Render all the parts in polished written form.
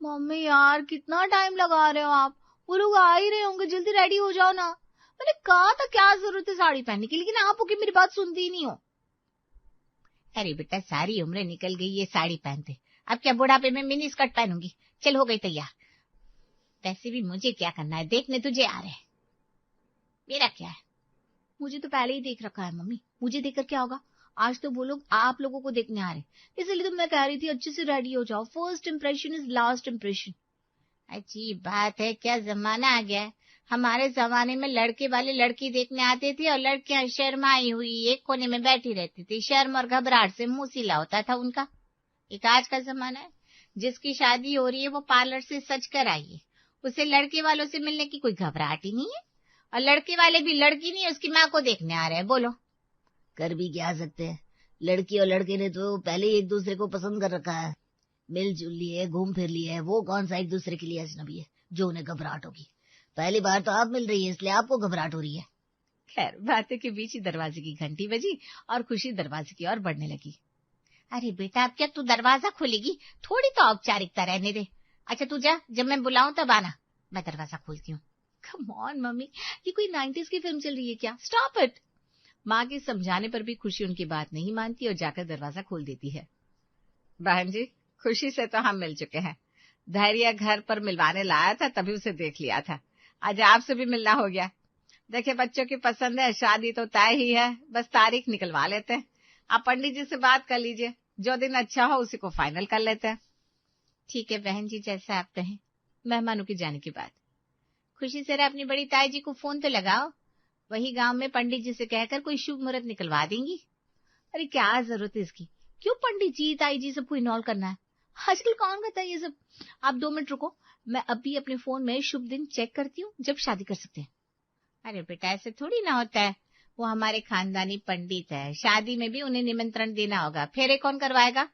Mummy यार कितना time लगा रहे हो आप, वो लोग आ ही रहे होंगे, जल्दी रेडी हो जाओ ना। मैंने कहा था क्या जरूरत है साड़ी पहनने की, लेकिन आप होके मेरी बात सुनती ही नहीं हो। अरे बेटा सारी उम्र निकल गई ये साड़ी पहनते, अब क्या बुढ़ापे में मिनी स्कर्ट पहनूंगी, चल हो गई तैयार। वैसे भी मुझे क्या करना है, देखने तुझे आ रहे हैं, मेरा क्या है। मुझे तो पहले ही देख रखा है मम्मी, मुझे देखकर क्या होगा, आज तो वो लोग आप लोगों को देखने आ रहे, इसलिए तो मैं कह रही थी अच्छे से रेडी हो जाओ, first impression is last impression. अजीब बात है, क्या जमाना आ गया है। हमारे जमाने में लड़के वाले लड़की देखने आते थे और लड़कियां शर्माई हुई एक कोने में बैठी रहती थी, शर्म और घबराहट से मुंह सिला होता था उनका। एक आज का जमाना है, जिसकी शादी हो रही है वो पार्लर से सज कर आई है, उसे लड़के वालों से मिलने की कोई घबराहट ही नहीं है, और लड़के वाले भी लड़की नहीं उसकी माँ को देखने आ रहे हैं। बोलो कर भी क्या सकते हैं, लड़की और लड़के ने तो पहले ही एक दूसरे को पसंद कर रखा है, मिलजुल लिए, घूम फिर लिए है, वो कौन सा एक दूसरे के लिए अजनबी है जो उन्हें घबराहट होगी। पहली बार तो आप मिल रही है इसलिए आपको घबराहट हो रही है। खैर बातों के बीच ही दरवाजे की घंटी बजी और खुशी दरवाजे की ओर बढ़ने लगी। अरे बेटा अब क्या तू दरवाजा खोलेगी, थोड़ी तो औपचारिकता रहने दे। अच्छा तू जा, जब मैं बुलाऊं तब आना, मैं दरवाजा खोलती हूँ। कम ऑन मम्मी, ये कोई 90s की फिल्म चल रही है क्या, स्टॉप इट। माँ के समझाने पर भी खुशी उनकी बात नहीं मानती और जाकर दरवाजा खोल देती है। बहन जी खुशी से तो हम मिल चुके हैं, धैर्य घर पर मिलवाने लाया था तभी उसे देख लिया था, आज आपसे भी मिलना हो गया। देखिए बच्चों की पसंद है, शादी तो तय ही है, बस तारीख निकलवा लेते हैं। आप पंडित जी से बात कर लीजिए, जो दिन अच्छा हो उसी को फाइनल कर लेते हैं। ठीक है बहन जी, जैसा आप कहें। मेहमानों के जाने के बाद खुशी से अपनी बड़ी ताई जी को फोन तो लगाओ, वही गांव में पंडित जी से कहकर कोई शुभ मुहूर्त निकलवा देंगी। अरे क्या जरूरत है इसकी, क्यों पंडित जी ताई जी सबको इन्वॉल्व करना है, आजकल कौन करता है ये सब। आप 2 मिनट रुको, मैं अभी अपने फोन में शुभ दिन चेक करती हूँ जब शादी कर सकते हैं। अरे बेटा ऐसे थोड़ी ना होता है, वो हमारे खानदानी पंडित है, शादी में भी उन्हें निमंत्रण देना होगा, फेरे कौन करवाएगा।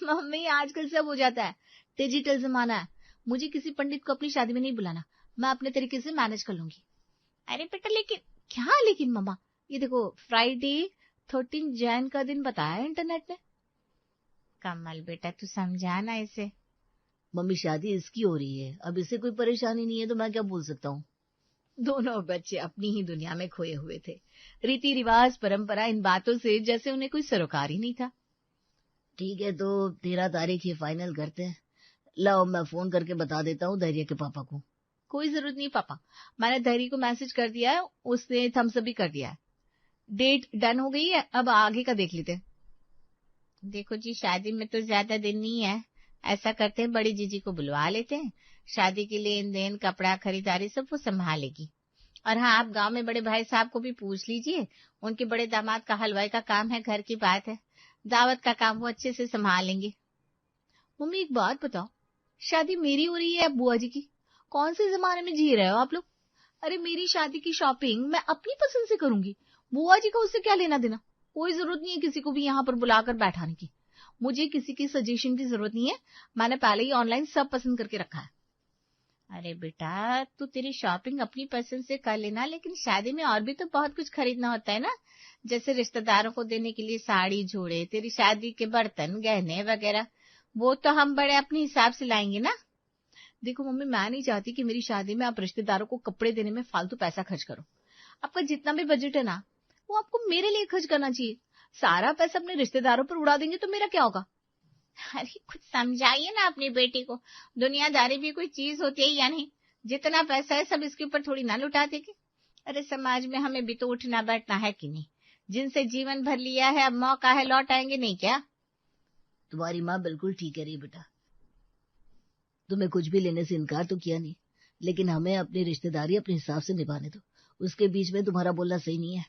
मम्मी आजकल सब हो जाता है, डिजिटल जमाना है, मुझे किसी पंडित को अपनी शादी में नहीं बुलाना, मैं अपने तरीके से मैनेज कर लूंगी। अरे बेटा लेकिन क्या लेकिन मम्मा, ये देखो फ्राइडे 13 जैन का दिन बताया इंटरनेट ने। कमल बेटा तू समझाना इसे। मम्मी शादी इसकी हो रही है, अब इसे कोई परेशानी नहीं है तो मैं क्या बोल सकता हूँ। दोनों बच्चे अपनी ही दुनिया में खोए हुए थे, रीति रिवाज परंपरा इन बातों से जैसे उन्हें कोई सरोकार ही नहीं था। ठीक है तो 13 तारीख ही फाइनल करते हैं, लाओ मैं फोन करके बता देता हूँ धैर्य के पापा को। कोई जरूरत नहीं पापा, मैंने धैर्य को मैसेज कर दिया है, उसने थम्स अप भी कर दिया है, डेट डन हो गई है, अब आगे का देख लेते हैं। देखो जी शादी में तो ज्यादा दिन नहीं है, ऐसा करते हैं बड़ी जीजी को बुलवा लेते हैं, शादी के लेन देन कपड़ा खरीदारी सब वो संभालेगी। और हाँ आप गांव में बड़े भाई साहब को भी पूछ लीजिए, उनके बड़े दामाद का हलवाई का काम है, घर की बात है, दावत का काम वो अच्छे से संभालेंगे। मम्मी एक बात बताओ, शादी मेरी हो रही है या बुआ जी की, कौन से जमाने में जी रहे हो आप लोग। अरे मेरी शादी की शॉपिंग मैं अपनी पसंद से करूंगी, बुआ जी का उससे क्या लेना देना। कोई जरूरत नहीं है किसी को भी यहाँ पर बुलाकर बैठाने की, मुझे किसी की सजेशन की जरूरत नहीं है, मैंने पहले ही ऑनलाइन सब पसंद करके रखा है। अरे बेटा तू तेरी शॉपिंग अपनी पसंद से कर लेना, लेकिन शादी में और भी तो बहुत कुछ खरीदना होता है ना, जैसे रिश्तेदारों को देने के लिए साड़ी जोड़े, तेरी शादी के बर्तन गहने वगैरह, वो तो हम बड़े अपने हिसाब से लाएंगे ना। देखो मम्मी मैं नहीं चाहती कि मेरी शादी में आप रिश्तेदारों को कपड़े देने में फालतू पैसा खर्च करो, आपका जितना भी बजट है ना वो आपको मेरे लिए खर्च करना चाहिए, सारा पैसा अपने रिश्तेदारों पर उड़ा देंगे तो मेरा क्या होगा। अरे कुछ समझाइए ना अपनी बेटी को, दुनियादारी भी कोई चीज होती है या नहीं, जितना पैसा है सब इसके ऊपर थोड़ी ना लुटा देगी। अरे समाज में हमें भी तो उठना बैठना है कि नहीं, जिनसे जीवन भर लिया है अब मौका है लौट आएंगे नहीं क्या। तुम्हारी माँ बिल्कुल ठीक है रही बेटा, तुम्हें कुछ भी लेने से इनकार तो किया नहीं, लेकिन हमें अपनी रिश्तेदारी अपने हिसाब से निभाने दो, उसके बीच में तुम्हारा बोलना सही नहीं है।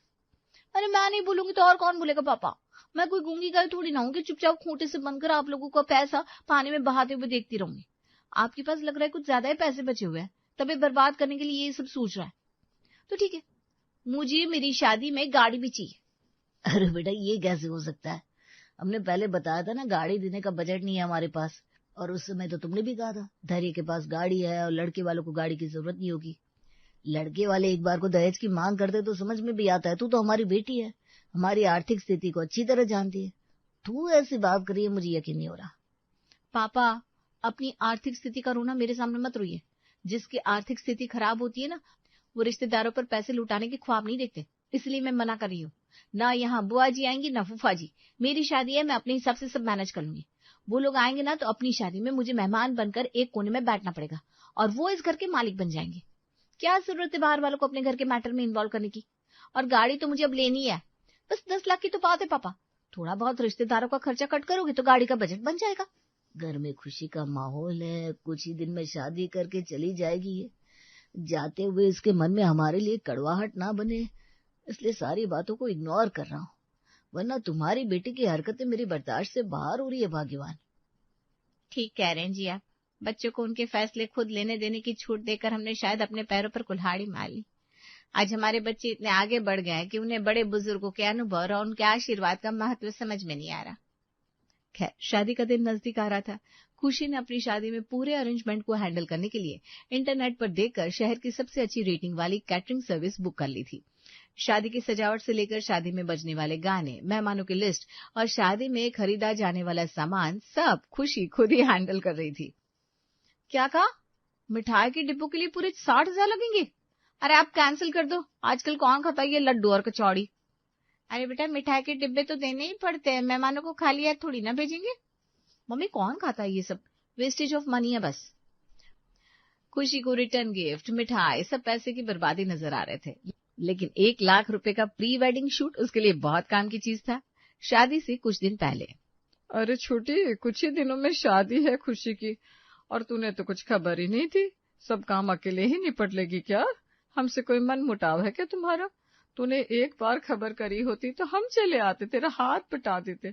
अरे मैं नहीं बोलूंगी तो और कौन बोलेगा पापा, मैं कोई गूंगी गाय थोड़ी ना हूँ कि चुपचाप खूंटे से बनकर आप लोगों का पैसा पानी में बहाते हुए देखती रहूंगी। आपके पास लग रहा है कुछ ज्यादा ही पैसे बचे हुए हैं, तभी बर्बाद करने के लिए ये सब सोच रहा है। तो ठीक है, मुझे मेरी शादी में गाड़ी भी चाहिए। अरे बेटा ये कैसे हो सकता है, हमने पहले बताया था ना गाड़ी देने का बजट नहीं है हमारे पास, और उस समय तो तुमने भी कहा था धैर्य के पास गाड़ी है और लड़के वालों को गाड़ी की जरूरत नहीं होगी। लड़के वाले एक बार को दहेज की मांग करते तो समझ में भी आता है, तू तो हमारी बेटी है, हमारी आर्थिक स्थिति को अच्छी तरह जानती है, तू ऐसी बात करी है मुझे यकीन नहीं हो रहा। पापा अपनी आर्थिक स्थिति का रोना मेरे सामने मत रोइए। जिसकी आर्थिक स्थिति खराब होती है ना, वो रिश्तेदारों पर पैसे लुटाने के ख्वाब नहीं देखते। इसलिए मैं मना कर रही हूँ। ना यहाँ बुआ जी आएंगी ना फूफा जी। मेरी शादी है, मैं अपने हिसाब से सब मैनेज कर लूंगी। वो लोग आएंगे ना तो अपनी शादी में मुझे मेहमान बनकर एक कोने में बैठना पड़ेगा और वो इस घर के मालिक बन जाएंगे। क्या जरूरत है बाहर वालों को अपने घर के मैटर में इन्वॉल्व करने की। और गाड़ी तो मुझे अब लेनी है। बस 10 लाख की तो बात है पापा। थोड़ा बहुत रिश्तेदारों का खर्चा कट करोगे तो गाड़ी का बजट बन जाएगा। घर में खुशी का माहौल है, कुछ ही दिन में शादी करके चली जाएगी ये। जाते हुए इसके मन में हमारे लिए कड़वाहट ना बने, इसलिए सारी बातों को इग्नोर कर रहा हूँ। वरना तुम्हारी बेटी की हरकतें मेरी बर्दाश्त से बाहर हो रही है भाग्यवान। ठीक कह रहे हैं जी आप। बच्चों को उनके फैसले खुद लेने देने की छूट देकर हमने शायद अपने पैरों पर कुल्हाड़ी मार ली। आज हमारे बच्चे इतने आगे बढ़ गए हैं कि उन्हें बड़े बुजुर्गों के अनुभव और उनके आशीर्वाद का महत्व समझ में नहीं आ रहा। खैर, शादी का दिन नजदीक आ रहा था। खुशी ने अपनी शादी में पूरे अरेंजमेंट को हैंडल करने के लिए इंटरनेट पर देखकर शहर की सबसे अच्छी रेटिंग वाली कैटरिंग सर्विस बुक कर ली थी। शादी की सजावट से लेकर शादी में बजने वाले गाने, मेहमानों की लिस्ट और शादी में खरीदा जाने वाला सामान सब खुशी खुद ही हैंडल कर रही थी। क्या कहा? मिठाई के डिब्बों के लिए पूरे 60,000 लगेंगे? अरे आप कैंसिल कर दो। आजकल कौन खाता है ये लड्डू और कचौड़ी। अरे बेटा, मिठाई के डिब्बे तो देने ही पड़ते हैं, मेहमानों को खाली हाथ थोड़ी ना भेजेंगे। मम्मी कौन खाता है ये सब, वेस्टेज ऑफ मनी है बस। खुशी को रिटर्न गिफ्ट, मिठाई, सब पैसे की बर्बादी नजर आ रहे थे। लेकिन 1 लाख रुपए का प्री वेडिंग शूट उसके लिए बहुत काम की चीज था। शादी से कुछ दिन पहले। अरे छोटी, कुछ ही दिनों में शादी है खुशी की, और तूने तो कुछ खबर ही नहीं थी। सब काम अकेले ही निपट लेगी क्या? हमसे कोई मन मुटाव है क्या तुम्हारा? तूने एक बार खबर करी होती तो हम चले आते, तेरा हाथ बटा देते।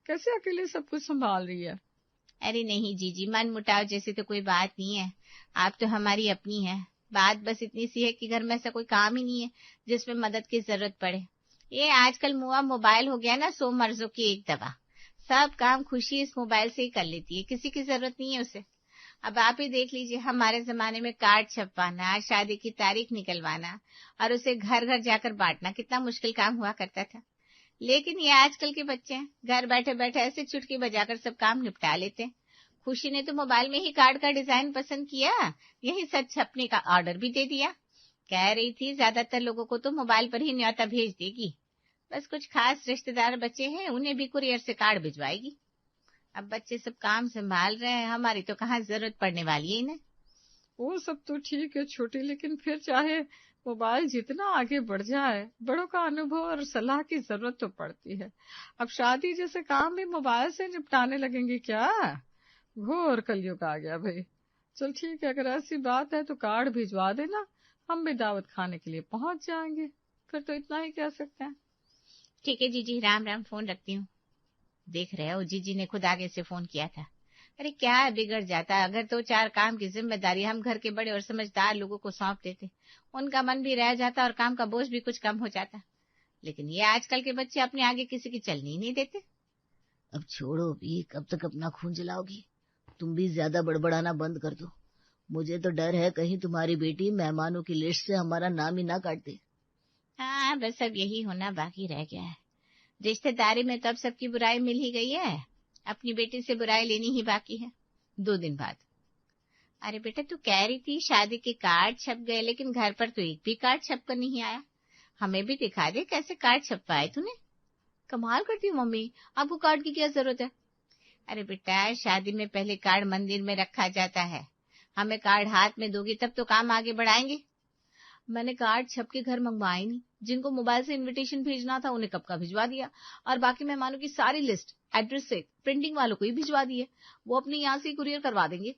कैसे अकेले सब कुछ संभाल रही है? अरे नहीं जीजी, मन मुटाव जैसे तो कोई बात नहीं है। आप तो हमारी अपनी है। बात बस इतनी सी है कि घर में ऐसा कोई काम ही नहीं है जिसमें मदद की जरूरत पड़े। ये आजकल मुआ मोबाइल हो गया ना, 100 मर्जों की एक दवा। सब काम खुशी इस मोबाइल से ही कर लेती है, किसी की जरूरत नहीं है उसे। अब आप ही देख लीजिए, हमारे जमाने में कार्ड छपवाना, शादी की तारीख निकलवाना और उसे घर घर जाकर बांटना कितना मुश्किल काम हुआ करता था। लेकिन ये आजकल के बच्चे हैं, घर बैठे बैठे ऐसे चुटकी बजाकर सब काम निपटा लेते हैं। खुशी ने तो मोबाइल में ही कार्ड का डिजाइन पसंद किया, यही सच छपने का ऑर्डर भी दे दिया। कह रही थी ज्यादातर लोगों को तो मोबाइल पर ही न्योता भेज देगी, बस कुछ खास रिश्तेदार बचे हैं उन्हें भी कुरियर से कार्ड भिजवाएगी। अब बच्चे सब काम संभाल रहे हैं, हमारी तो कहाँ जरूरत पड़ने वाली है इन्हें। वो सब तो ठीक है छोटी, लेकिन फिर चाहे मोबाइल जितना आगे बढ़ जाए, बड़ों का अनुभव और सलाह की जरूरत तो पड़ती है। अब शादी जैसे काम भी मोबाइल से निपटाने लगेंगे क्या? घोर कलयुग आ गया भाई। चल ठीक है, अगर ऐसी बात है तो कार्ड भिजवा देना, हम भी दावत खाने के लिए पहुंच जाएंगे। फिर तो इतना ही कह सकते हैं। ठीक है जीजी, राम राम, फोन रखती हूँ। देख रहे हो, जीजी ने खुद आगे से फोन किया था। अरे क्या बिगड़ जाता अगर 2-4 काम की जिम्मेदारी हम घर के बड़े और समझदार लोगों को सौंप देते। उनका मन भी रह जाता और काम का बोझ भी कुछ कम हो जाता। लेकिन ये आजकल के बच्चे अपने आगे किसी की चलनी ही नहीं देते। अब छोड़ो भी, कब तक अपना खून जलाओगी? तुम भी ज्यादा बड़बड़ाना बंद कर दो। मुझे तो डर है कहीं तुम्हारी बेटी मेहमानों की लिस्ट से हमारा नाम ही ना काट दे। हाँ, बस अब यही होना बाकी रह गया है। रिश्तेदारी में तो अब सबकी बुराई मिल ही गई है, अपनी बेटी से बुराई लेनी ही बाकी है। 2 दिन बाद। अरे बेटा, तू कह रही थी शादी के कार्ड छप गए, लेकिन घर पर तो एक भी कार्ड छप कर नहीं आया। हमें भी दिखा दे कैसे कार्ड छपवाए तूने। कमाल करती हूँ मम्मी, आपको कार्ड की क्या जरूरत है? अरे बेटा, शादी में पहले कार्ड मंदिर में रखा जाता है, हमें कार्ड हाथ में दोगी तब तो काम आगे बढ़ाएंगे। मैंने कार्ड छप के घर मंगवाए नहीं, जिनको मोबाइल से इनविटेशन भेजना था उन्हें कब का भिजवा दिया, और बाकी मेहमानों की सारी लिस्ट एड्रेस से प्रिंटिंग वालों को ही भिजवा दी है। वो अपने यहाँ से कुरियर करवा देंगे।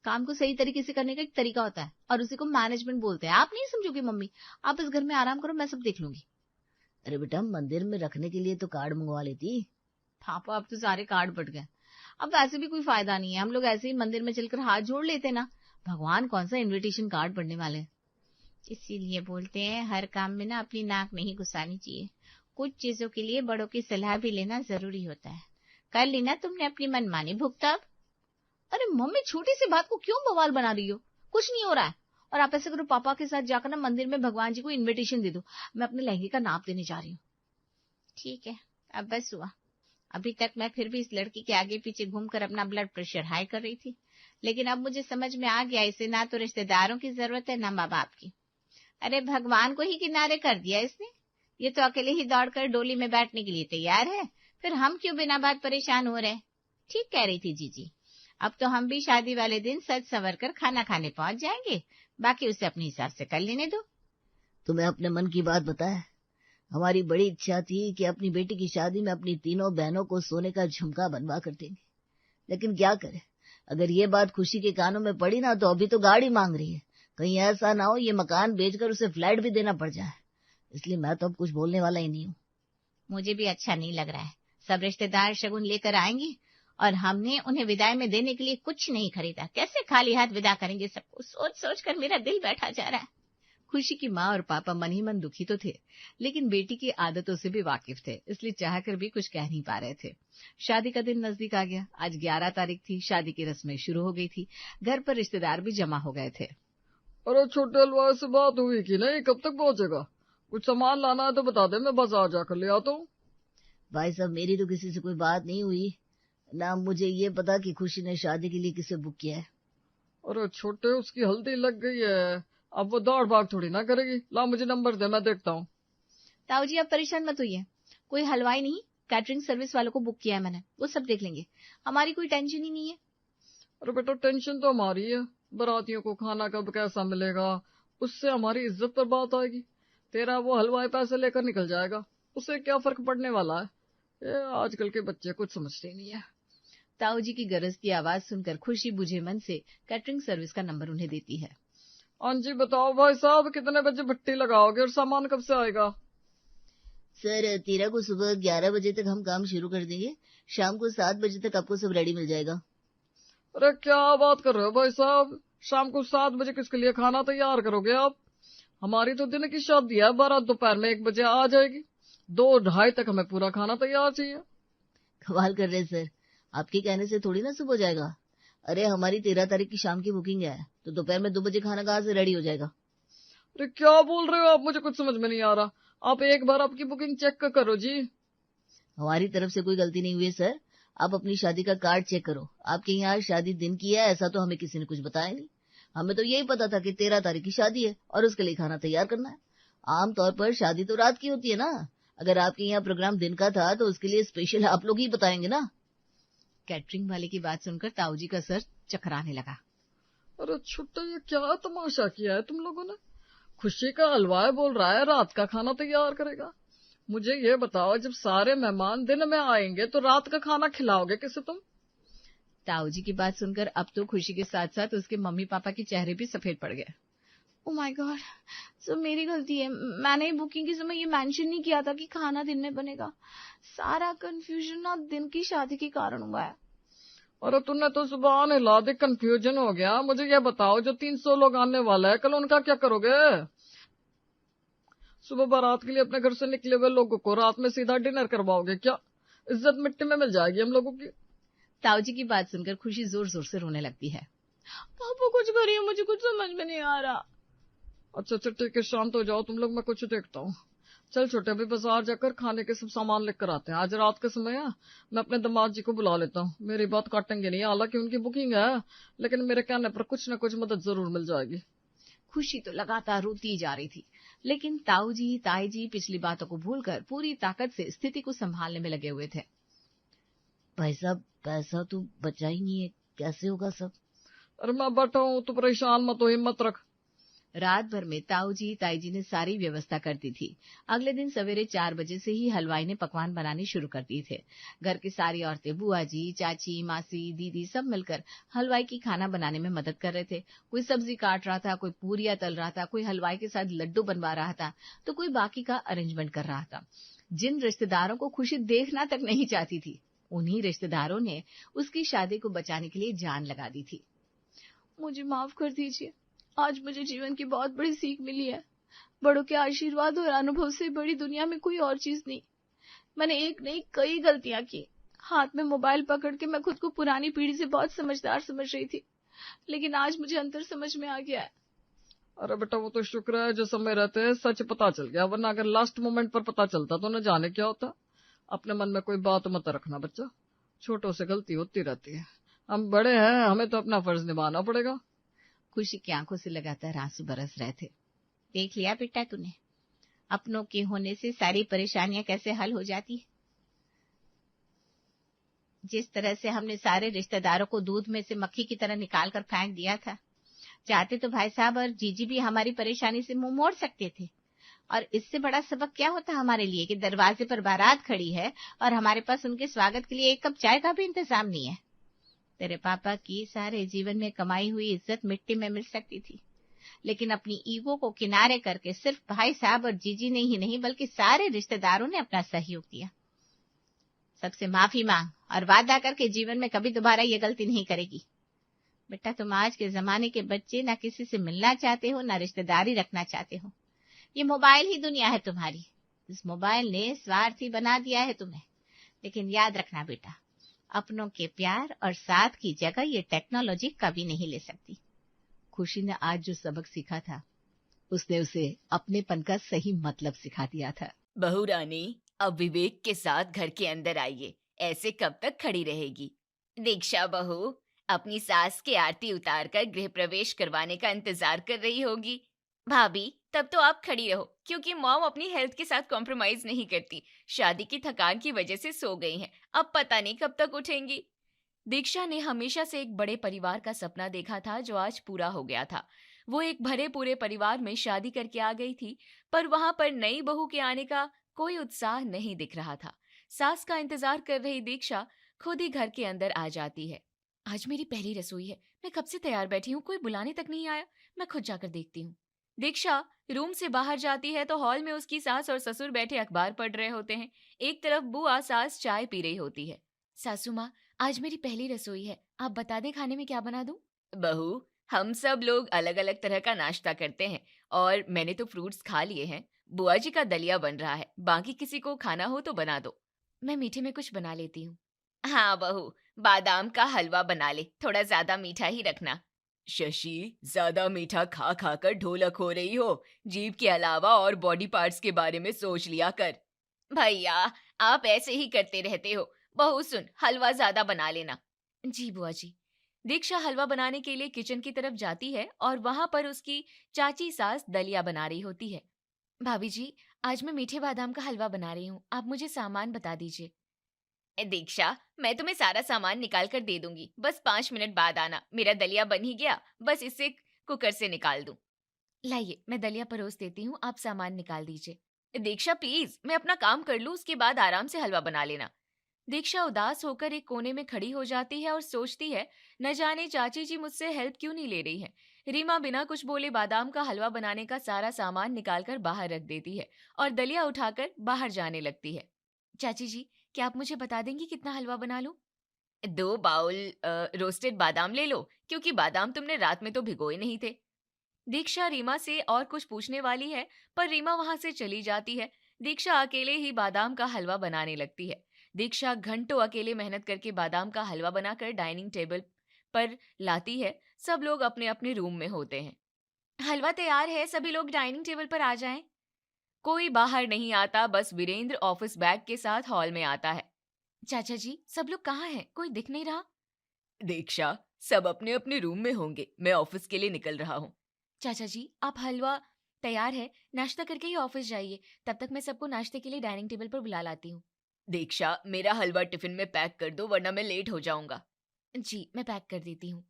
काम को सही तरीके से करने का एक तरीका होता है और उसी को मैनेजमेंट बोलते हैं। आप नहीं समझोगे मम्मी, आप इस घर में आराम करो, मैं सब देख लूंगी। अरे बेटा, मंदिर में रखने के लिए तो कार्ड मंगवा लेती। पापा, अब तो सारे कार्ड बट गए। अब वैसे भी कोई फायदा नहीं है, हम लोग ऐसे ही मंदिर में चलकर हाथ जोड़ लेते ना। भगवान कौन सा इन्विटेशन कार्ड पढ़ने वाले हैं। इसीलिए बोलते हैं हर काम में ना अपनी नाक नहीं घुसानी चाहिए। कुछ चीजों के लिए बड़ों की सलाह भी लेना जरूरी होता है। कर ली ना तुमने अपनी मनमानी, भुगता अब। अरे मम्मी, छोटी सी बात को क्यों बवाल बना रही हो? कुछ नहीं हो रहा है। और आप ऐसे करो, पापा के साथ जाकर ना मंदिर में भगवान जी को इन्विटेशन दे दो। मैं अपने लहंगे का नाप देने जा रही हूँ। ठीक है, अब बस हुआ। अभी तक मैं फिर भी इस लड़की के आगे पीछे घूमकर अपना ब्लड प्रेशर हाई कर रही थी, लेकिन अब मुझे समझ में आ गया इसे ना तो रिश्तेदारों की जरूरत है ना माँ बाप की। अरे भगवान को ही किनारे कर दिया इसने। ये तो अकेले ही दौड़कर डोली में बैठने के लिए तैयार है, फिर हम क्यों बिना बात परेशान हो रहे। ठीक कह रही थी जीजी, अब तो हम भी शादी वाले दिन सज संवर कर खाना खाने पहुंच जाएंगे, बाकी उसे अपने हिसाब से कर लेने दो। तुम्हें अपने मन की बात बताया। हमारी बड़ी इच्छा थी कि अपनी बेटी की शादी में अपनी तीनों बहनों को सोने का झुमका बनवा कर देंगे, लेकिन क्या करे, अगर ये बात खुशी के कानों में पड़ी ना तो अभी तो गाड़ी मांग रही है। कहीं ऐसा ना हो ये मकान बेचकर उसे फ्लैट भी देना पड़ जाए, इसलिए मैं तो अब कुछ बोलने वाला ही नहीं हूँ। मुझे भी अच्छा नहीं लग रहा है। सब रिश्तेदार शगुन लेकर आएंगे और हमने उन्हें विदाई में देने के लिए कुछ नहीं खरीदा, कैसे खाली हाथ विदा करेंगे सबको, सोच सोच कर मेरा दिल बैठा जा रहा है। खुशी की माँ और पापा मन ही मन दुखी तो थे, लेकिन बेटी की आदतों से भी वाकिफ थे, इसलिए चाहकर भी कुछ कह नहीं पा रहे थे। शादी का दिन नजदीक आ गया। आज 11 तारीख थी। शादी की रस्में शुरू हो गई थी। घर पर रिश्तेदार भी जमा हो गए थे। अरे छोटे हलवाई से बात हुई कि नहीं, कब तक पहुंचेगा? कुछ सामान लाना है तो बता दे, मैं बाजार जाकर ले आता हूँ। भाई साहब मेरी तो किसी से कोई बात नहीं हुई ना, मुझे ये पता कि खुशी ने शादी के लिए किसे बुक किया है। अरे छोटे, उसकी हल्दी लग गई है, अब वो दौड़ भाग थोड़ी ना करेगी। ला मुझे नंबर दे, मैं देखता हूँ। ताऊ जी आप परेशान मत होइए, कोई हलवाई नहीं, कैटरिंग सर्विस वालों को बुक किया है मैंने, वो सब देख लेंगे, हमारी कोई टेंशन ही नहीं है। अरे बेटा टेंशन तो हमारी है, बारातियों को खाना कब कैसा मिलेगा उससे हमारी इज्जत पर बात आएगी। तेरा वो हलवाई पैसे लेकर निकल जाएगा, उससे क्या फर्क पड़ने वाला है। ये आजकल के बच्चे कुछ समझते नहीं है। ताऊ जी की गरजती आवाज सुनकर खुशी बुझे मन से कैटरिंग सर्विस का नंबर उन्हें देती है। हाँ जी बताओ भाई साहब, कितने बजे भट्टी लगाओगे और सामान कब से आएगा? सर 13 को सुबह 11 बजे तक हम काम शुरू कर देंगे, शाम को 7 बजे तक आपको सब रेडी मिल जाएगा। अरे क्या बात कर रहे हो भाई साहब, शाम को 7 बजे किसके लिए खाना तैयार करोगे आप? हमारी तो दिन की शादी है, बारात दोपहर में 1 बजे आ जाएगी, 2-2:30 तक हमें पूरा खाना तैयार चाहिए। कमाल कर रहे सर, आपके कहने से थोड़ी ना सुबह हो जाएगा। अरे हमारी 13 तारीख की शाम की बुकिंग है, तो दोपहर में 2 बजे खाना कहाँ से रेडी हो जाएगा? अरे क्या बोल रहे हो आप, मुझे कुछ समझ में नहीं आ रहा। आप एक बार आपकी बुकिंग चेक करो जी। हमारी तरफ से कोई गलती नहीं हुई है सर, आप अपनी शादी का कार्ड चेक करो। आपके यहाँ शादी दिन की है ऐसा तो हमें किसी ने कुछ बताया नहीं, हमें तो यही पता था कि 13 तारीख की शादी है और उसके लिए खाना तैयार करना है। आमतौर पर शादी तो रात की होती है ना, अगर आपके यहाँ प्रोग्राम दिन का था तो उसके लिए स्पेशल आप लोग ही बताएंगे ना। कैटरिंग वाले की बात सुनकर ताऊ जी का सर चकराने लगा। अरे छुट्टा, ये क्या तमाशा किया है तुम लोगों ने? खुशी का हलवाई बोल रहा है रात का खाना तैयार करेगा। मुझे ये बताओ, जब सारे मेहमान दिन में आएंगे तो रात का खाना खिलाओगे किसे तुम? ताऊ जी की बात सुनकर अब तो खुशी के साथ साथ उसके मम्मी पापा के चेहरे भी सफेद पड़ गए। ओह माय गॉड, सब मेरी गलती है, मैंने बुकिंग के समय ये मेंशन नहीं किया था कि खाना दिन में बनेगा। सारा कंफ्यूजन ना दिन की शादी के कारण हुआ है। अरे तूने तो सुबह हिला दी, कंफ्यूजन हो गया। मुझे ये बताओ, जो 300 लोग आने वाला है कल, उनका क्या करोगे? सुबह बारात के लिए अपने घर से निकले हुए लोगों को रात में सीधा डिनर करवाओगे क्या? इज्जत मिट्टी में मिल जाएगी हम लोगों की। ताऊ जी की बात सुनकर खुशी जोर जोर से रोने लगती है। पापा कुछ करिए, मुझे कुछ समझ में नहीं आ रहा। अच्छा ठीक है, शांत हो जाओ तुम लोग, मैं कुछ देखता हूँ। चल छोटे, अभी बाजार जाकर खाने के सब सामान लेकर आते हैं। आज रात का समय है, मैं अपने दामाद जी को बुला लेता हूँ। मेरी बात काटेंगे नहीं, हालांकि उनकी बुकिंग है, लेकिन मेरे कहने पर कुछ न कुछ मदद जरूर मिल जाएगी। खुशी तो लगातार रोती जा रही थी, लेकिन ताऊ जी ताई जी पिछली बातों को भूलकर पूरी ताकत से स्थिति को संभालने में लगे हुए थे। भाई साहब पैसा तो बचा ही नहीं है, कैसे होगा सब? अरे मैं बैठा हूँ, तू परेशान मत हो, हिम्मत रख। रात भर में ताऊ जी ताई जी ने सारी व्यवस्था कर दी थी। अगले दिन सवेरे 4 बजे से ही हलवाई ने पकवान बनाने शुरू कर दिए थे। घर की सारी औरतें, बुआ जी, चाची, मासी, दीदी सब मिलकर हलवाई की खाना बनाने में मदद कर रहे थे। कोई सब्जी काट रहा था, कोई पूरियां तल रहा था, कोई हलवाई के साथ लड्डू बनवा रहा था, तो कोई बाकी का अरेंजमेंट कर रहा था। जिन रिश्तेदारों को खुशी देखना तक नहीं चाहती थी, उन्हीं रिश्तेदारों ने उसकी शादी को बचाने के लिए जान लगा दी थी। मुझे माफ कर दीजिए, आज मुझे जीवन की बहुत बड़ी सीख मिली है। बड़ों के आशीर्वाद और अनुभव से बड़ी दुनिया में कोई और चीज नहीं। मैंने एक नहीं कई गलतियां की। हाथ में मोबाइल पकड़ के मैं खुद को पुरानी पीढ़ी से बहुत समझदार समझ रही थी, लेकिन आज मुझे अंतर समझ में आ गया है। अरे बेटा वो तो शुक्र है जो समय रहते सच पता चल गया, वरना अगर लास्ट मोमेंट पर पता चलता तो न जाने क्या होता। अपने मन में कोई बात मत रखना बच्चा, छोटों से गलती होती रहती है। हम बड़े हैं, हमें तो अपना फर्ज निभाना पड़ेगा। खुशी की आंखों से लगातार आंसू बरस रहे थे। देख लिया बेटा तूने, अपनों के होने से सारी परेशानियां कैसे हल हो जाती है। जिस तरह से हमने सारे रिश्तेदारों को दूध में से मक्खी की तरह निकाल कर फेंक दिया था, चाहते तो भाई साहब और जीजी भी हमारी परेशानी से मुंह मोड़ सकते थे। और इससे बड़ा सबक क्या होता हमारे लिए कि दरवाजे पर बारात खड़ी है और हमारे पास उनके स्वागत के लिए एक कप चाय का भी इंतजाम नहीं है। तेरे पापा की सारे जीवन में कमाई हुई इज्जत मिट्टी में मिल सकती थी, लेकिन अपनी ईगो को किनारे करके सिर्फ भाई साहब और जीजी ने ही नहीं बल्कि सारे रिश्तेदारों ने अपना सहयोग दिया। सबसे माफी मांग और वादा करके जीवन में कभी दोबारा ये गलती नहीं करेगी। बेटा तुम आज के जमाने के बच्चे ना किसी से मिलना चाहते हो, ना रिश्तेदारी रखना चाहते हो। ये मोबाइल ही दुनिया है तुम्हारी। इस मोबाइल ने स्वार्थी बना दिया है तुम्हें। लेकिन याद रखना बेटा, अपनों के प्यार और साथ की जगह ये टेक्नोलॉजी कभी नहीं ले सकती। खुशी ने आज जो सबक सीखा था, उसने उसे अपनेपन का सही मतलब सिखा दिया था। बहू रानी, अब विवेक के साथ घर के अंदर आइए। ऐसे कब तक खड़ी रहेगी? दीक्षा बहू अपनी सास की आरती उतारकर गृह प्रवेश करवाने का इंतजार कर रही होगी। भाभी तब तो आप खड़ी रहो, क्योंकि मॉम अपनी हेल्थ के साथ कॉम्प्रोमाइज नहीं करती। शादी की थकान की वजह से सो गई हैं, अब पता नहीं कब तक उठेंगी। दीक्षा ने हमेशा से एक बड़े परिवार का सपना देखा था जो आज पूरा हो गया था। वो एक भरे पूरे परिवार में शादी करके आ गई थी, पर वहां पर नई बहू के आने का कोई उत्साह नहीं दिख रहा था। सास का इंतजार कर रही दीक्षा खुद ही घर के अंदर आ जाती है। आज मेरी पहली रसोई है, मैं कब से तैयार बैठी हूँ, कोई बुलाने तक नहीं आया, मैं खुद जाकर देखती हूँ। दीक्षा रूम से बाहर जाती है तो हॉल में उसकी सास और ससुर बैठे अखबार पढ़ रहे होते हैं। एक तरफ बुआ सास चाय पी रही होती है। सासू माँ, आज मेरी पहली रसोई है, आप बता दें खाने में क्या बना दूं? बहू, हम सब लोग अलग अलग तरह का नाश्ता करते हैं और मैंने तो फ्रूट्स खा लिए हैं। बुआ जी का दलिया बन रहा है, बाकी किसी को खाना हो तो बना दो। मैं मीठे में कुछ बना लेती हूँ। हाँ बहू, बादाम का हलवा बना ले, थोड़ा ज्यादा मीठा ही रखना। शशि, ज्यादा मीठा खा खा कर ढोलक हो रही हो। जीभ के अलावा और बॉडी पार्ट्स के बारे में सोच लिया कर। भैया, आप ऐसे ही करते रहते हो। बहू सुन, हलवा ज्यादा बना लेना। जी बुआ जी। दीक्षा हलवा बनाने के लिए किचन की तरफ जाती है और वहां पर उसकी चाची सास दलिया बना रही होती है। भाभी जी, आज मैं मीठे बादाम का हलवा बना रही हूँ, आप मुझे सामान बता दीजिए। दीक्षा, मैं तुम्हें सारा सामान निकाल कर दे दूंगी, बस 5 मिनट बाद आना। मेरा दलिया बन ही गया, बस इसे कुकर से निकाल दूं। लाइए, मैं दलिया परोस देती हूँ, आप सामान निकाल दीजिए। दीक्षा प्लीज, मैं अपना काम कर लूं, उसके बाद आराम से हलवा बना लेना। दीक्षा उदास होकर एक कोने में खड़ी हो जाती है और सोचती है, न जाने चाची जी मुझसे हेल्प क्यों नहीं ले रही हैं। रीमा बिना कुछ बोले बादाम का हलवा बनाने का सारा सामान निकालकर बाहर रख देती है और दलिया उठाकर बाहर जाने लगती है। चाची जी, क्या आप मुझे बता देंगी कितना हलवा बना लूं? 2 बाउल रोस्टेड बादाम ले लो, क्योंकि बादाम तुमने रात में तो भिगोए नहीं थे। दीक्षा रीमा से और कुछ पूछने वाली है, पर रीमा वहां से चली जाती है। दीक्षा अकेले ही बादाम का हलवा बनाने लगती है। दीक्षा घंटों अकेले मेहनत करके बादाम का हलवा बनाकर डाइनिंग टेबल पर लाती है। सब लोग अपने अपने रूम में होते हैं। हलवा तैयार है, सभी लोग डाइनिंग टेबल पर आ जाएं। कोई बाहर नहीं आता, बस वीरेंद्र ऑफिस बैग के साथ हॉल में आता है। चाचा जी, सब लोग कहाँ हैं? कोई दिख नहीं रहा। दीक्षा, सब अपने अपने रूम में होंगे, मैं ऑफिस के लिए निकल रहा हूँ। चाचा जी, आप हलवा तैयार है, नाश्ता करके ही ऑफिस जाइए, तब तक मैं सबको नाश्ते के लिए डाइनिंग टेबल पर बुला लाती हूँ। दीक्षा, मेरा हलवा टिफिन में पैक कर दो, वरना मैं लेट हो जाऊंगा। जी, मैं पैक कर देती हूँ।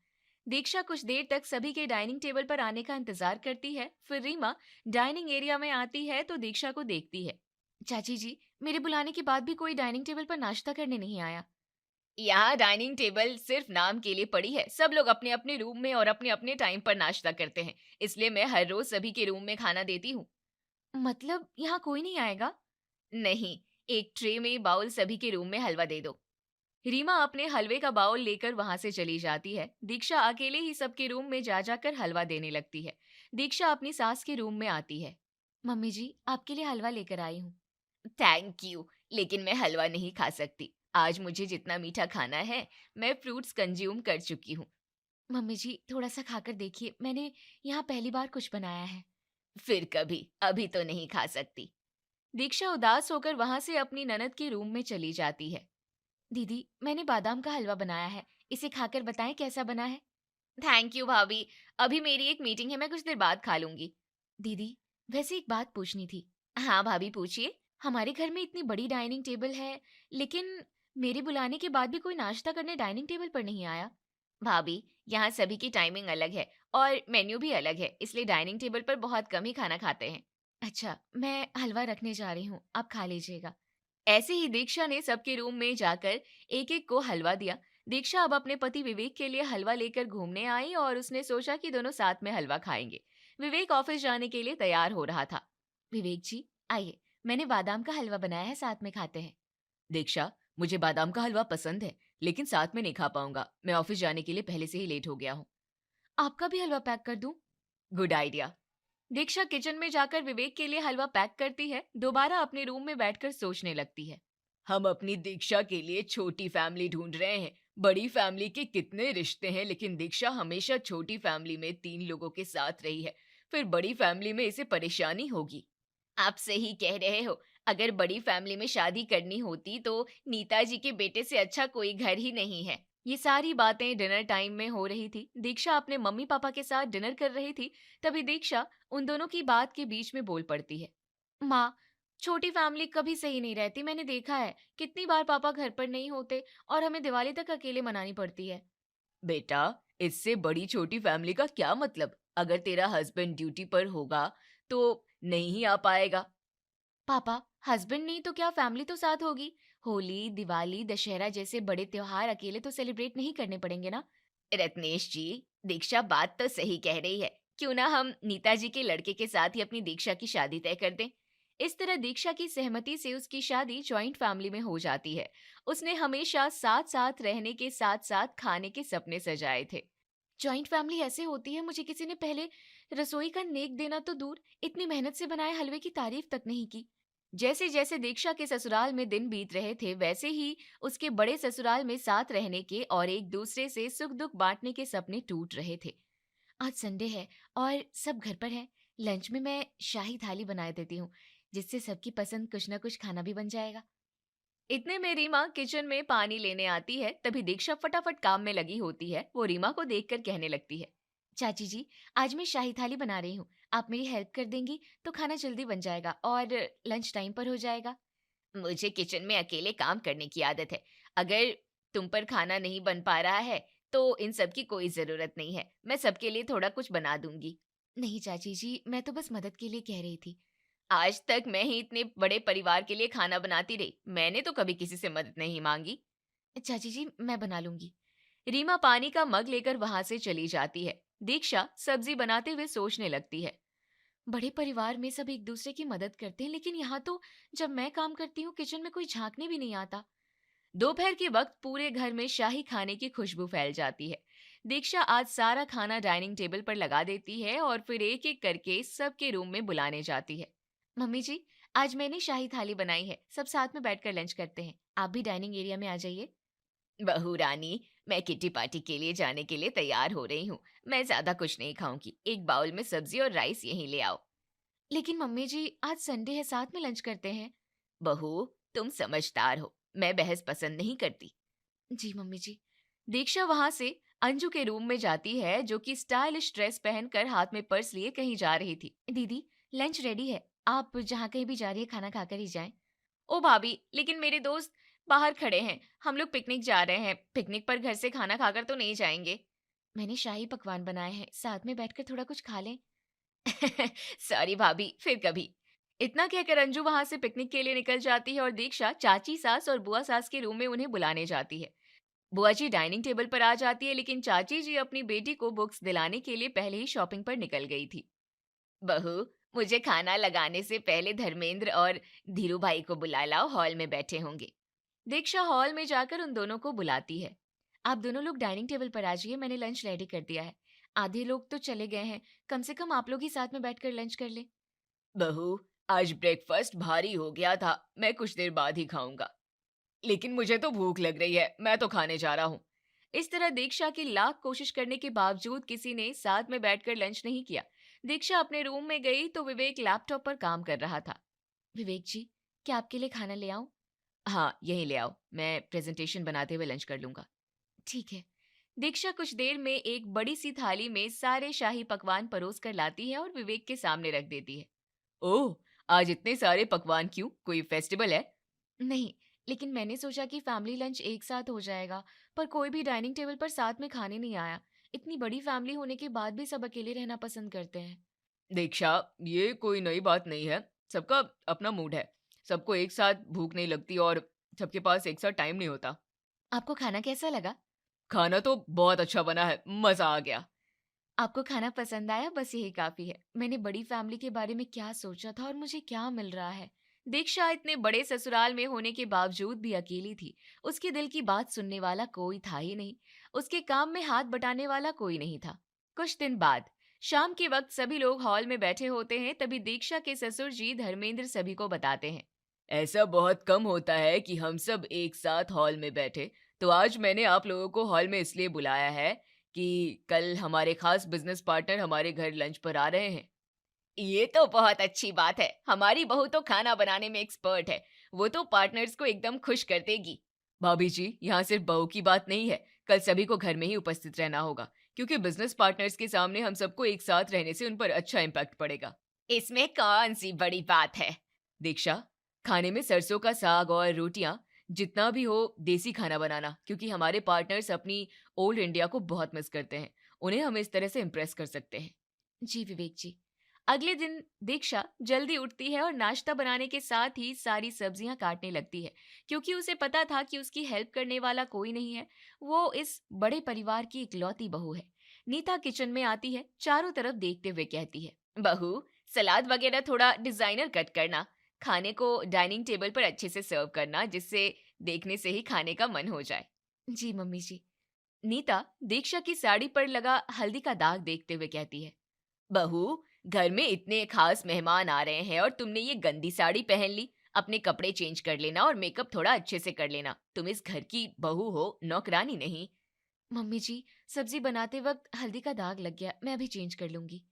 दीक्षा कुछ देर तक सभी के डाइनिंग टेबल पर आने का इंतजार करती है। फिर रीमा डाइनिंग एरिया में आती है तो दीक्षा को देखती है। चाची जी, मेरे बुलाने के बाद भी कोई डाइनिंग टेबल पर नाश्ता करने नहीं आया। यहाँ डाइनिंग टेबल सिर्फ नाम के लिए पड़ी है, सब लोग अपने अपने रूम में और अपने अपने टाइम पर नाश्ता करते हैं, इसलिए मैं हर रोज सभी के रूम में खाना देती हूँ। मतलब यहाँ कोई नहीं आएगा? नहीं, एक ट्रे में बाउल सभी के रूम में हलवा दे दो। रीमा अपने हलवे का बाउल लेकर वहां से चली जाती है। दीक्षा अकेले ही सबके रूम में जा जाकर हलवा देने लगती है। दीक्षा अपनी सास के रूम में आती है। मम्मी जी, आपके लिए हलवा लेकर आई हूँ। थैंक यू, लेकिन मैं हलवा नहीं खा सकती। आज मुझे जितना मीठा खाना है, मैं फ्रूट्स कंज्यूम कर चुकी हूँ। मम्मी जी, थोड़ा सा खाकर देखिए, मैंने यहाँ पहली बार कुछ बनाया है। फिर कभी, अभी तो नहीं खा सकती। दीक्षा उदास होकर वहां से अपनी ननद के रूम में चली जाती है। दीदी, मैंने बादाम का हलवा बनाया है, इसे खाकर बताएं कैसा बना है। थैंक यू भाभी, अभी मेरी एक मीटिंग है, मैं कुछ देर बाद खा लूंगी। दीदी, वैसे एक बात पूछनी थी। हाँ भाभी, पूछिए। हमारे घर में इतनी बड़ी डाइनिंग टेबल है, लेकिन मेरे बुलाने के बाद भी कोई नाश्ता करने डाइनिंग टेबल पर नहीं आया। भाभी, यहाँ सभी की टाइमिंग अलग है और मेन्यू भी अलग है, इसलिए डाइनिंग टेबल पर बहुत कम ही खाना खाते हैं। अच्छा, मैं हलवा रखने जा रही हूँ, आप खा लीजिएगा। ऐसे ही दीक्षा ने सबके रूम में जाकर एक एक को हलवा दिया। दीक्षा अब अपने पति विवेक के लिए हलवा लेकर घूमने आई और उसने सोचा कि दोनों साथ में हलवा खाएंगे। विवेक ऑफिस जाने के लिए तैयार हो रहा था। विवेक जी, आइए, मैंने बादाम का हलवा बनाया है, साथ में खाते हैं। दीक्षा, मुझे बादाम का हलवा पसंद है, लेकिन साथ में नहीं खा पाऊंगा, मैं ऑफिस जाने के लिए पहले से ही लेट हो गया हूँ। आपका भी हलवा पैक कर दूं? Good idea. दीक्षा किचन में जाकर विवेक के लिए हलवा पैक करती है, दोबारा अपने रूम में बैठकर सोचने लगती है। हम अपनी दीक्षा के लिए छोटी फैमिली ढूंढ रहे हैं। बड़ी फैमिली के कितने रिश्ते हैं, लेकिन दीक्षा हमेशा छोटी फैमिली में 3 लोगों के साथ रही है, फिर बड़ी फैमिली में इसे परेशानी होगी। आप सही कह रहे हो, अगर बड़ी फैमिली में शादी करनी होती तो नीता जी के बेटे से अच्छा कोई घर ही नहीं है। ये सारी बातें डिनर टाइम में हो रही थी। दीक्षा अपने मम्मी पापा के साथ डिनर कर रही थी, तभी दीक्षा उन दोनों की बात के बीच में बोल पड़ती है। माँ, छोटी फैमिली कभी सही नहीं रहती, मैंने देखा है कितनी बार पापा घर पर नहीं होते और हमें दिवाली तक अकेले मनानी पड़ती है। बेटा, इससे बड़ी छोटी फैमिली का क्या मतलब? अगर तेरा हस्बैंड ड्यूटी पर होगा तो नहीं ही आ पाएगा। पापा, हस्बैंड नहीं तो क्या, फैमिली तो साथ होगी। होली, दिवाली, दशहरा जैसे बड़े त्योहार अकेले तो सेलिब्रेट नहीं करने पड़ेंगे ना। रत्नेश जी, दीक्षा बात तो सही कह रही है, क्यों ना हम नीता जी के लड़के के साथ ही अपनी दीक्षा की शादी तय कर दें। इस तरह दीक्षा की सहमति से उसकी शादी जॉइंट फैमिली में हो जाती है। उसने हमेशा साथ साथ रहने के साथ साथ खाने के सपने सजाए थे। जॉइंट फैमिली ऐसे होती है, मुझे किसी ने पहले रसोई का नेक देना तो दूर, इतनी मेहनत से बनाए हलवे की तारीफ तक नहीं की। जैसे जैसे दीक्षा के ससुराल में दिन बीत रहे थे, वैसे ही उसके बड़े ससुराल में साथ रहने के और एक दूसरे से सुख दुख बांटने के सपने टूट रहे थे। आज संडे है और सब घर पर हैं। लंच में मैं शाही थाली बना देती हूँ, जिससे सबकी पसंद कुछ ना कुछ खाना भी बन जाएगा। इतने में रीमा किचन में पानी लेने आती है, तभी दीक्षा फटाफट काम में लगी होती है। वो रीमा को देखकर कहने लगती है, चाची जी, आज मैं शाही थाली बना रही हूँ, आप मेरी हेल्प कर देंगी तो खाना जल्दी बन जाएगा और लंच टाइम पर हो जाएगा। मुझे किचन में अकेले काम करने की आदत है, अगर तुम पर खाना नहीं बन पा रहा है तो इन सब की कोई जरूरत नहीं है, मैं सबके लिए थोड़ा कुछ बना दूंगी। नहीं चाची जी, मैं तो बस मदद के लिए कह रही थी। आज तक मैं ही इतने बड़े परिवार के लिए खाना बनाती रही, मैंने तो कभी किसी से मदद नहीं मांगी। चाची जी, मैं बना लूंगी। रीमा पानी का मग लेकर वहां से चली जाती है। दीक्षा सब्जी बनाते हुए सोचने लगती है, बड़े परिवार में सब एक दूसरे की मदद करते हैं, लेकिन यहाँ तो जब मैं काम करती हूँ किचन में कोई झांकने भी नहीं आता। दोपहर के वक्त पूरे घर में शाही खाने की खुशबू फैल जाती है। दीक्षा आज सारा खाना डाइनिंग टेबल पर लगा देती है और फिर एक एक करके सबके रूम में बुलाने जाती है। मम्मी जी, आज मैंने शाही थाली बनाई है, सब साथ में बैठकर लंच करते हैं, आप भी डाइनिंग एरिया में आ जाइए। बहू रानी, मैं किटी पार्टी के लिए जाने के लिए तैयार हो रही हूँ, मैं ज्यादा कुछ नहीं खाऊंगी, एक बाउल में सब्जी और राइस यहीं ले आओ। लेकिन मम्मी जी, आज संडे है, साथ में लंच करते हैं। बहू, तुम समझदार हो, मैं बहस पसंद नहीं करती। जी मम्मी जी। दीक्षा वहां से अंजू के रूम में जाती है, जो कि स्टाइलिश ड्रेस पहनकर हाथ में पर्स लिए कहीं जा रही थी। दीदी, लंच रेडी है, आप जहाँ कहीं भी जा रही है खाना खाकर ही जाएं। ओ भाभी, लेकिन मेरे दोस्त बाहर खड़े हैं, हम लोग पिकनिक जा रहे हैं, पिकनिक पर घर से खाना खाकर तो नहीं जाएंगे। मैंने शाही पकवान बनाए हैं, साथ में बैठकर थोड़ा कुछ खा लें। सॉरी भाभी, फिर कभी। इतना कहकर अंजू वहां से पिकनिक के लिए निकल जाती है और दीक्षा चाची सास और बुआ सास के रूम में उन्हें बुलाने जाती है। बुआ जी डाइनिंग टेबल पर आ जाती है, लेकिन चाची जी अपनी बेटी को बुक्स दिलाने के लिए पहले ही शॉपिंग पर निकल गई थी। बहू, मुझे खाना लगाने से पहले धर्मेंद्र और धीरू भाई को बुला लाओ, हॉल में बैठे होंगे। दीक्षा हॉल में जाकर उन दोनों को बुलाती है। आप दोनों लोग डाइनिंग टेबल पर आ जाइए, मैंने लंच रेडी कर दिया है। आधे लोग तो चले गए हैं, कम से कम आप लोग ही साथ में बैठकर लंच कर ले। बहू, आज ब्रेकफास्ट भारी हो गया था, मैं कुछ देर बाद ही खाऊंगा। लेकिन मुझे तो भूख लग रही है, मैं तो खाने जा रहा हूँ। इस तरह दीक्षा की लाख कोशिश करने के बावजूद किसी ने साथ में बैठकर लंच नहीं किया। दीक्षा अपने रूम में गई तो विवेक लैपटॉप पर काम कर रहा था। विवेक जी, क्या आपके लिए खाना ले आऊं? हाँ, यहीं ले आओ, मैं प्रेजेंटेशन बनाते हुए लंच कर लूंगा। ठीक है। दीक्षा कुछ देर में एक बड़ी सी थाली में सारे शाही पकवान परोस कर लाती है और विवेक के सामने रख देती है। ओह, आज इतने सारे पकवान क्यों? कोई फेस्टिवल है? नहीं, लेकिन मैंने सोचा कि फैमिली लंच एक साथ हो जाएगा, पर कोई भी डाइनिंग टेबल पर साथ में खाने नहीं आया। इतनी बड़ी फैमिली होने के बाद भी सब अकेले रहना पसंद करते हैं। दीक्षा, ये कोई नई बात नहीं है। सबका अपना मूड है। सबको एक साथ भूख नहीं लगती और सबके पास एक साथ टाइम नहीं होता। आपको खाना कैसा लगा? खाना तो बहुत अच्छा बना है, मजा आ गया। आपको खाना पसंद आया, बस यही काफी है। मैंने बड़ी फैमिली के बारे में क्या सोचा था और मुझे क्या मिल रहा है। दीक्षा इतने बड़े ससुराल में होने के बावजूद भी अकेली थी। उसके दिल की बात सुनने वाला कोई था ही नहीं। उसके काम में हाथ बटाने वाला कोई नहीं था। कुछ दिन बाद शाम के वक्त सभी लोग हॉल में बैठे होते हैं, तभी दीक्षा के ससुर जी धर्मेंद्र सभी को बताते हैं, ऐसा बहुत कम होता है कि हम सब एक साथ हॉल में बैठे, तो आज मैंने आप लोगों को हॉल में इसलिए बुलाया है कि कल हमारे खास बिजनेस पार्टनर हमारे घर लंच पर आ रहे हैं। ये तो बहुत अच्छी बात है। हमारी बहू तो खाना बनाने में एक्सपर्ट है। वो तो पार्टनर्स को एकदम खुश कर देगी। भाभी जी, यहाँ सिर्फ बहू की बात नहीं है। कल सभी को घर में ही उपस्थित रहना होगा, क्योंकि बिजनेस पार्टनर्स के सामने हम सबको एक साथ रहने से उन पर अच्छा इम्पैक्ट पड़ेगा। इसमें कौन सी बड़ी बात है? दीक्षा, खाने में सरसों का साग और रोटियां, जितना भी हो देसी खाना बनाना, क्योंकि हमारे पार्टनर्स अपनी ओल्ड इंडिया को बहुत मिस करते हैं। उन्हें हम इस तरह से इम्प्रेस कर सकते हैं। जी विवेक जी। अगले दिन दीक्षा जल्दी उठती है और नाश्ता बनाने के साथ ही सारी सब्जियां काटने लगती है, क्योंकि उसे पता था कि उसकी हेल्प करने वाला कोई नहीं है। वो इस बड़े परिवार की इकलौती बहू है। नीता किचन में आती है, चारों तरफ देखते हुए कहती है, बहू, सलाद वगैरह थोड़ा डिजाइनर कट करना। खाने को डाइनिंग टेबल पर अच्छे से सर्व करना, जिससे देखने से ही खाने का मन हो जाए। जी मम्मी जी। नीता दीक्षा की साड़ी पर लगा हल्दी का दाग देखते हुए कहती है, बहू, घर में इतने खास मेहमान आ रहे हैं और तुमने ये गंदी साड़ी पहन ली। अपने कपड़े चेंज कर लेना और मेकअप थोड़ा अच्छे से कर लेना। तुम इस घर की बहू हो, नौकरानी नहीं। मम्मी जी, सब्जी बनाते वक्त हल्दी का दाग लग गया, मैं अभी चेंज कर लूंगी।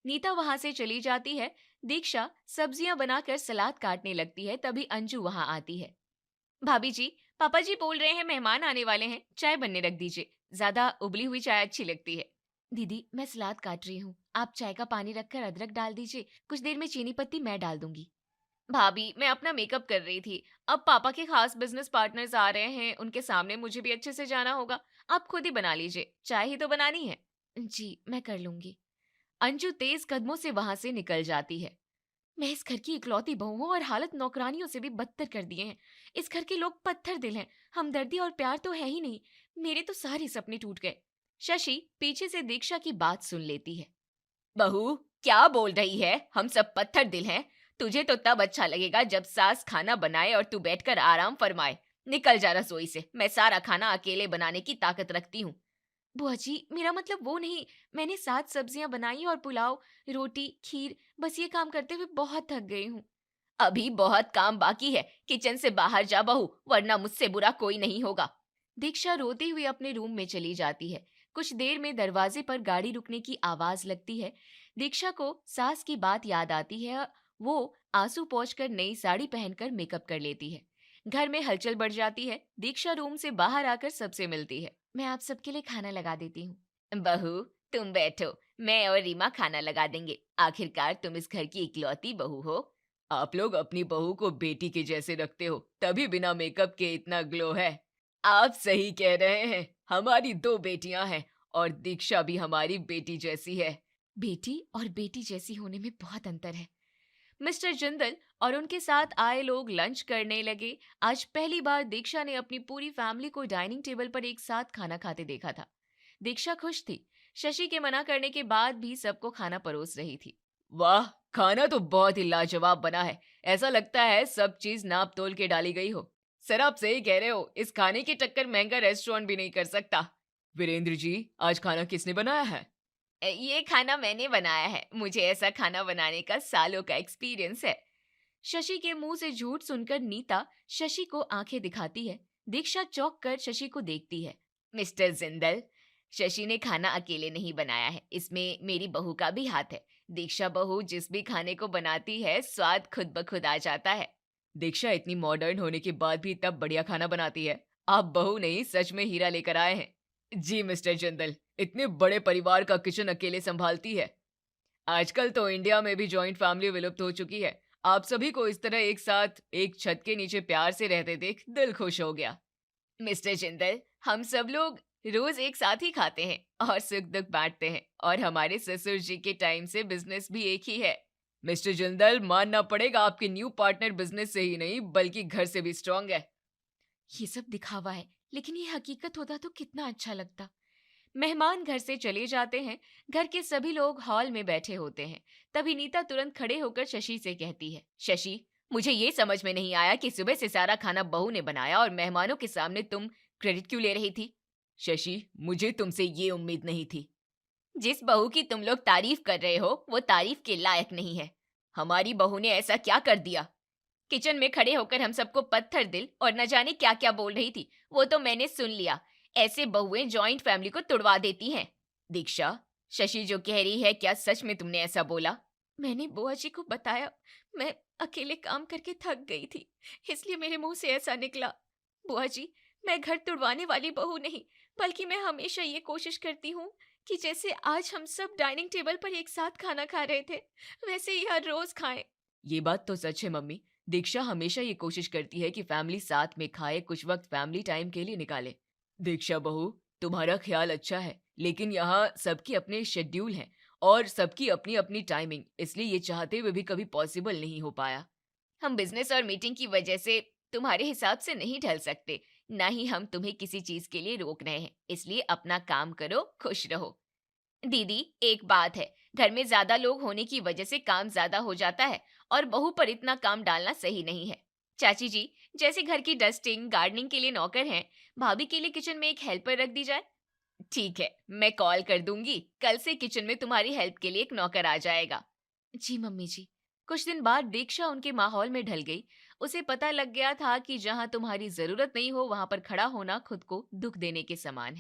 नीता वहां से चली जाती है। दीक्षा सब्जियां बनाकर सलाद काटने लगती है, तभी अंजू वहां आती है। भाभी जी, पापा जी बोल रहे हैं मेहमान आने वाले हैं, चाय बनने रख दीजिए। ज्यादा उबली हुई चाय अच्छी लगती है। दीदी, मैं सलाद काट रही हूँ, आप चाय का पानी रखकर अदरक डाल दीजिए, कुछ देर में चीनी पत्ती मैं डाल दूंगी। भाभी, मैं अपना मेकअप कर रही थी। अब पापा के खास बिजनेस पार्टनर्स आ रहे हैं, उनके सामने मुझे भी अच्छे से जाना होगा। आप खुद ही बना लीजिए, चाय ही तो बनानी है। जी, मैं कर लूंगी। अंजू तेज कदमों से वहां से निकल जाती है। मैं इस घर की इकलौती बहू हूँ और हालत नौकरानियों से भी बदतर कर दिए हैं। इस घर के लोग पत्थर दिल हैं, हमदर्दी और प्यार तो है ही नहीं। मेरे तो सारे सपने टूट गए। शशि पीछे से दीक्षा की बात सुन लेती है। बहू, क्या बोल रही है? हम सब पत्थर दिल हैं। तुझे तो तब अच्छा लगेगा जब सास खाना बनाए और तू बैठकर आराम फरमाए। निकल जा रसोई से, मैं सारा खाना अकेले बनाने की ताकत रखती हूँ। बुआ जी, मेरा मतलब वो नहीं। मैंने 7 सब्जियां बनाई और पुलाव, रोटी, खीर, बस ये काम करते हुए बहुत थक गई हूँ। अभी बहुत काम बाकी है। किचन से बाहर जा बहू, वरना मुझसे बुरा कोई नहीं होगा। दीक्षा रोती हुई अपने रूम में चली जाती है। कुछ देर में दरवाजे पर गाड़ी रुकने की आवाज लगती है। दीक्षा को सास की बात याद आती है। वो आंसू पोंछकर नई साड़ी पहनकर मेकअप कर लेती है। घर में हलचल बढ़ जाती है। दीक्षा रूम से बाहर आकर सबसे मिलती है। मैं आप सबके लिए खाना लगा देती हूँ। बहू, तुम बैठो, मैं और रीमा खाना लगा देंगे। आखिरकार तुम इस घर की इकलौती बहू हो। आप लोग अपनी बहू को बेटी के जैसे रखते हो, तभी बिना मेकअप के इतना ग्लो है। आप सही कह रहे हैं। हमारी 2 बेटियां हैं और दीक्षा भी हमारी बेटी जैसी है। बेटी और बेटी जैसी होने में बहुत अंतर है। मिस्टर जिंदल और उनके साथ आए लोग लंच करने लगे। आज पहली बार दीक्षा ने अपनी पूरी फैमिली को डाइनिंग टेबल पर एक साथ खाना खाते देखा था। दीक्षा खुश थी। शशि के मना करने के बाद भी सबको खाना परोस रही थी। वाह, खाना तो बहुत ही लाजवाब बना है। ऐसा लगता है सब चीज नाप तोल के डाली गई हो। सर, आप सही कह रहे हो। इस खाने की टक्कर महंगा रेस्टोरेंट भी नहीं कर सकता। वीरेंद्र जी, आज खाना किसने बनाया है? ये खाना मैंने बनाया है। मुझे ऐसा खाना बनाने का सालों का एक्सपीरियंस है। शशि के मुंह से झूठ सुनकर नीता शशि को आंखें दिखाती है। दीक्षा चौंक कर शशि को देखती है। मिस्टर जिंदल, शशि ने खाना अकेले नहीं बनाया है, इसमें मेरी बहू का भी हाथ है। दीक्षा बहू जिस भी खाने को बनाती है स्वाद खुद ब खुद आ जाता है। दीक्षा इतनी मॉडर्न होने के बाद भी इतना बढ़िया खाना बनाती है। आप बहू नहीं, सच में हीरा लेकर आए हैं। जी मिस्टर जिंदल, इतने बड़े परिवार का किचन अकेले संभालती है। आजकल तो इंडिया में भी जॉइंट फैमिली विलुप्त हो चुकी है। आप सभी को इस तरह एक साथ एक छत के नीचे प्यार से रहते देख दिल खुश हो गया। मिस्टर जिंदल, हम सब लोग रोज एक साथ ही खाते हैं और सुख दुख बांटते हैं, और हमारे ससुर जी के टाइम से बिजनेस भी एक ही है। मिस्टर जिंदल, मानना पड़ेगा आपके न्यू पार्टनर बिजनेस से ही नहीं बल्कि घर से भी स्ट्रांग है। ये सब दिखावा है, लेकिन ये हकीकत होता तो कितना अच्छा लगता। मेहमान घर से चले जाते हैं, घर के सभी लोग हॉल में बैठे होते हैं। तभी नीता तुरंत खड़े होकर शशि से कहती है, शशि, मुझे ये समझ में नहीं आया कि सुबह से सारा खाना बहू ने बनाया और मेहमानों के सामने तुम क्रेडिट क्यों ले रही थी? शशि, मुझे तुमसे ये उम्मीद नहीं थी। जिस बहू की तुम लोग तारीफ कर रहे हो वो तारीफ के लायक नहीं है। हमारी बहू ने ऐसा क्या कर दिया? किचन में खड़े होकर हम सबको पत्थर दिल और न जाने क्या क्या बोल रही थी, वो तो मैंने सुन लिया। ऐसे बहुएं जॉइंट फैमिली को तुड़वा देती हैं। दीक्षा, शशि जो कह रही है, क्या सच में तुमने ऐसा बोला? मैंने बुआ जी को बताया, मैं अकेले काम करके थक गई थी, इसलिए मेरे मुंह से ऐसा निकला। बुआ जी, मैं घर तुड़वाने वाली बहू नहीं, बल्कि मैं हमेशा ये कोशिश करती हूँ कि जैसे आज हम सब डाइनिंग टेबल पर एक साथ खाना खा रहे थे, वैसे ही हर रोज खाएं। ये बात तो सच है मम्मी। दीक्षा हमेशा ये कोशिश करती है कि फैमिली साथ में खाए, कुछ वक्त फैमिली टाइम के लिए निकाले। दीक्षा बहू, तुम्हारा ख्याल अच्छा है, लेकिन यहाँ सबके अपने शेड्यूल हैं और सबकी अपनी अपनी टाइमिंग, इसलिए ये चाहते हुए भी कभी पॉसिबल नहीं हो पाया। हम बिजनेस और मीटिंग की वजह से तुम्हारे हिसाब से नहीं ढल सकते, ना ही हम तुम्हें किसी चीज के लिए रोक रहे हैं, इसलिए अपना काम करो, खुश रहो। दीदी, एक बात है, घर में ज्यादा लोग होने की वजह से काम ज्यादा हो जाता है और बहू पर इतना काम डालना सही नहीं है। चाची जी, जैसे घर की डस्टिंग, गार्डनिंग के लिए नौकर हैं, भाभी के लिए किचन में एक हेल्पर रख दी जाए। ठीक है, मैं कॉल कर दूंगी, कल से किचन में तुम्हारी हेल्प के लिए एक नौकर आ जाएगा। जी मम्मी जी। कुछ दिन बाद दीक्षा उनके माहौल में ढल गई। उसे पता लग गया था कि जहां तुम्हारी जरूरत नहीं हो वहां पर खड़ा होना खुद को दुख देने के समान है।